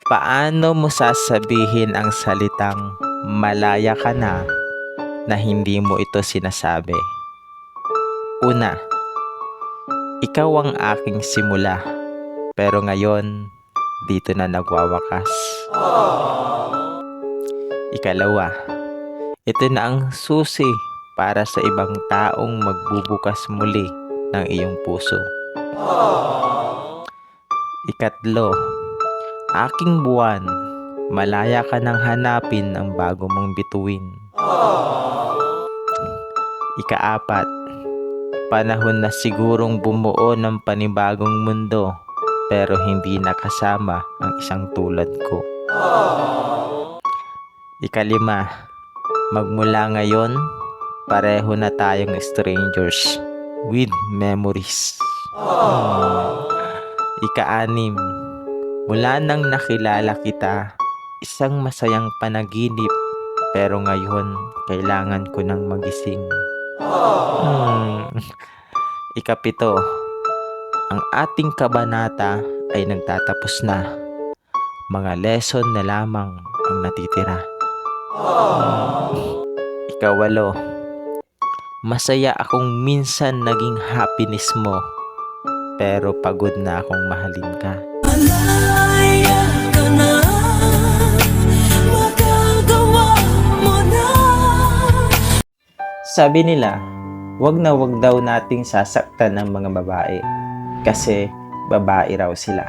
Paano mo sasabihin ang salitang malaya ka na hindi mo ito sinasabi? Una, ikaw ang aking simula, pero ngayon, dito na nagwawakas. Ikalawa, ito na ang susi para sa ibang taong magbubukas muli ng iyong puso. Ikatlo, aking buwan, malaya ka nang hanapin ang bago mong bituin. Ikaapat, panahon na sigurong bumuo ng panibagong mundo, pero hindi nakasama ang isang tulad ko. Ikalima, magmula ngayon, pareho na tayong strangers with memories. Ika-anim, mula nang nakilala kita, isang masayang panaginip, pero ngayon, kailangan ko nang magising. Ikapito, ang ating kabanata ay nagtatapos na. Mga lesson na lamang ang natitira. Ikawalo, masaya akong minsan naging happiness mo, pero pagod na akong mahalin ka. Malaya ka na, magagawa mo na. Sabi nila, wag na wag daw nating sasaktan ng mga babae kasi babae raw sila.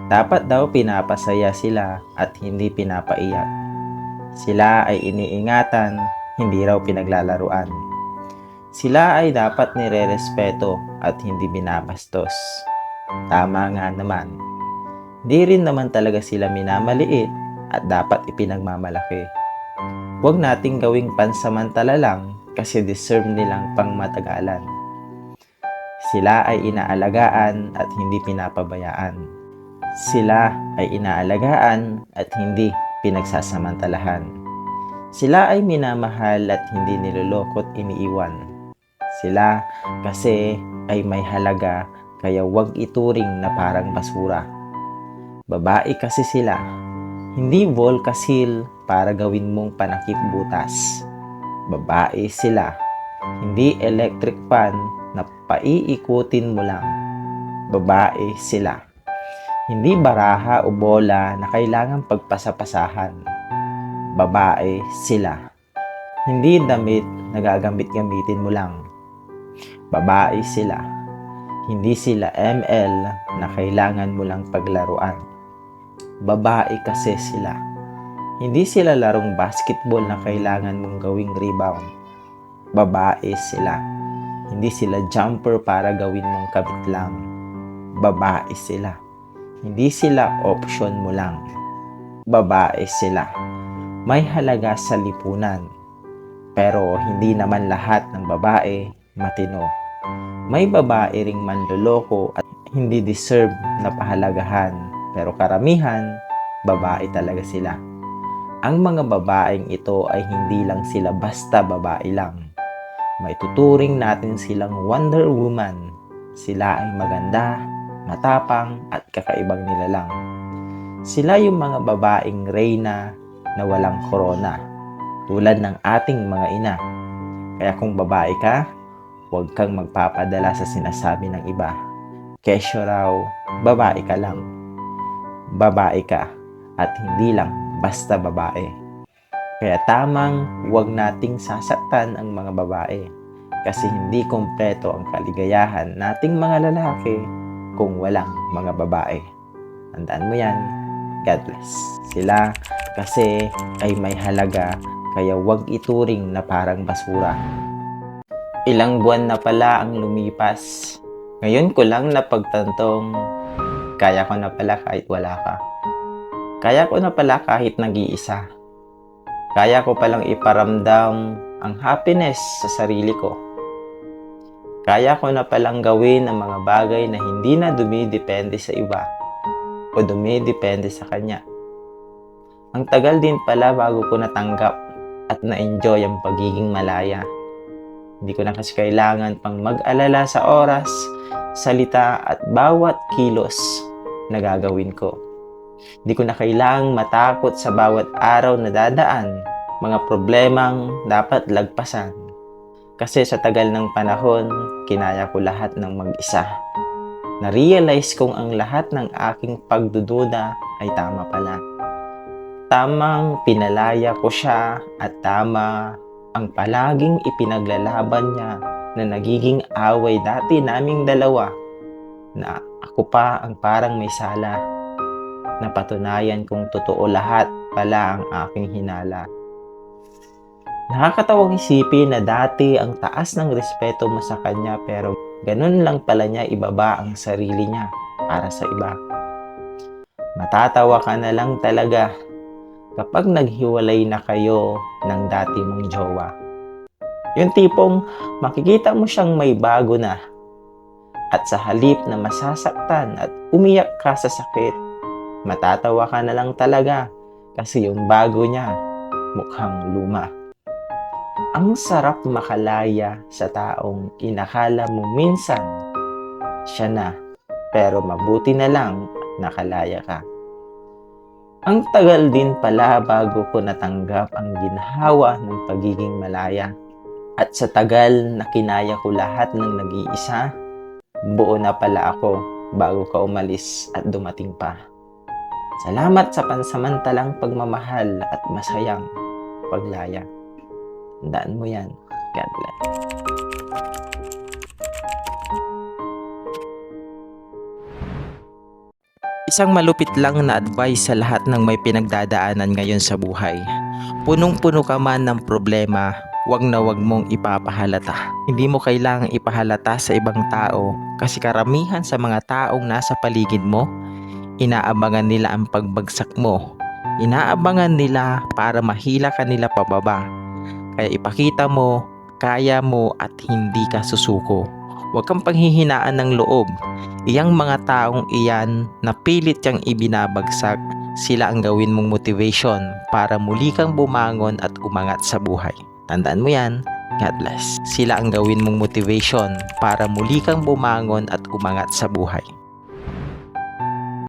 Dapat daw pinapasaya sila at hindi pinapaiyak. Sila ay iniingatan, hindi raw pinaglalaruan. Sila ay dapat nire-respeto at hindi binabastos. Tama nga naman. Di rin naman talaga sila minamaliit at dapat ipinagmamalaki. Huwag nating gawing pansamantala lang kasi deserve nilang pangmatagalan. Sila ay inaalagaan at hindi pinapabayaan. Sila ay inaalagaan at hindi pinagsasamantalahan. Sila ay minamahal at hindi nilolokot iniiwan. Sila kasi ay may halaga kaya huwag ituring na parang basura. Babae kasi sila, hindi volcasil para gawin mong panakip butas. Babae sila, hindi electric fan na paiikutin mo lang. Babae sila, hindi baraha o bola na kailangang pagpasapasahan. Babae sila, hindi damit na gagamit-gamitin mo lang. Babae sila, hindi sila ML na kailangan mo lang paglaruan. Babae kasi sila, hindi sila larong basketball na kailangan mong gawing rebound. Babae sila, hindi sila jumper para gawin mong kabit lang. Babae sila, hindi sila option mo lang. Babae sila, may halaga sa lipunan. Pero hindi naman lahat ng babae matino. May babae ring manloloko at hindi deserve na pahalagahan. Pero karamihan, babae talaga sila. Ang mga babaeng ito ay hindi lang sila basta babae lang. May tuturing natin silang Wonder Woman. Sila ay maganda, matapang at kakaibang nilalang. Sila yung mga babaeng reyna na walang korona, tulad ng ating mga ina. Kaya kung babae ka, huwag kang magpapadala sa sinasabi ng iba. Kesyo raw, babae ka lang. Babae ka at hindi lang basta babae. Kaya tamang huwag nating sasaktan ang mga babae kasi hindi kompleto ang kaligayahan nating mga lalaki kung walang mga babae. Tandaan mo yan. God bless. Sila kasi ay may halaga kaya huwag ituring na parang basura. Ilang buwan na pala ang lumipas. Ngayon ko lang napagtantong kaya ko na pala kahit wala ka. Kaya ko na pala kahit nag-iisa. Kaya ko palang iparamdam ang happiness sa sarili ko. Kaya ko na palang gawin ang mga bagay na hindi na dumidepende sa iba o dumidepende sa kanya. Ang tagal din pala bago ko natanggap at na-enjoy ang pagiging malaya. Hindi ko na kasi kailangan pang mag-alala sa oras, salita at bawat kilos na gagawin ko. Hindi ko na kailangang matakot sa bawat araw na dadaan, mga problemang dapat lagpasan. Kasi sa tagal ng panahon, kinaya ko lahat ng mag-isa. Na-realize kong ang lahat ng aking pagdududa ay tama pala. Tamang pinalaya ko siya at tama ang palaging ipinaglalaban niya na nagiging away dati naming dalawa, na ako pa ang parang may sala. Napatunayan kong totoo lahat pala ang aking hinala. Nakakatawang isipin na dati ang taas ng respeto mo sa kanya, pero ganun lang pala niya ibaba ang sarili niya para sa iba. Matatawa ka na lang talaga kapag naghiwalay na kayo ng dati mong jowa. Yung tipong makikita mo siyang may bago na, at sa halip na masasaktan at umiyak ka sa sakit, matatawa ka na lang talaga kasi yung bago niya mukhang luma. Ang sarap makalaya sa taong inakala mo minsan siya na, pero mabuti na lang nakalaya ka. Ang tagal din pala bago ko natanggap ang ginhawa ng pagiging malaya. At sa tagal na kinaya ko lahat ng nag-iisa, buo na pala ako bago ka umalis at dumating pa. Salamat sa pansamantalang pagmamahal at masayang paglaya. Tandaan mo yan. God bless. Isang malupit lang na advice sa lahat ng may pinagdadaanan ngayon sa buhay. Punong-puno ka man ng problema, wag na wag mong ipapahalata. Hindi mo kailangang ipahalata sa ibang tao kasi karamihan sa mga taong nasa paligid mo, inaabangan nila ang pagbagsak mo. Inaabangan nila para mahila ka nila pababa. Kaya ipakita mo, kaya mo at hindi ka susuko. Huwag kang panghihinaan ng loob. Iyang mga taong iyan na pilit kang ibinabagsak, sila ang gawin mong motivation para muli kang bumangon at umangat sa buhay. Tandaan mo yan. God bless. Sila ang gawin mong motivation para muli kang bumangon at umangat sa buhay.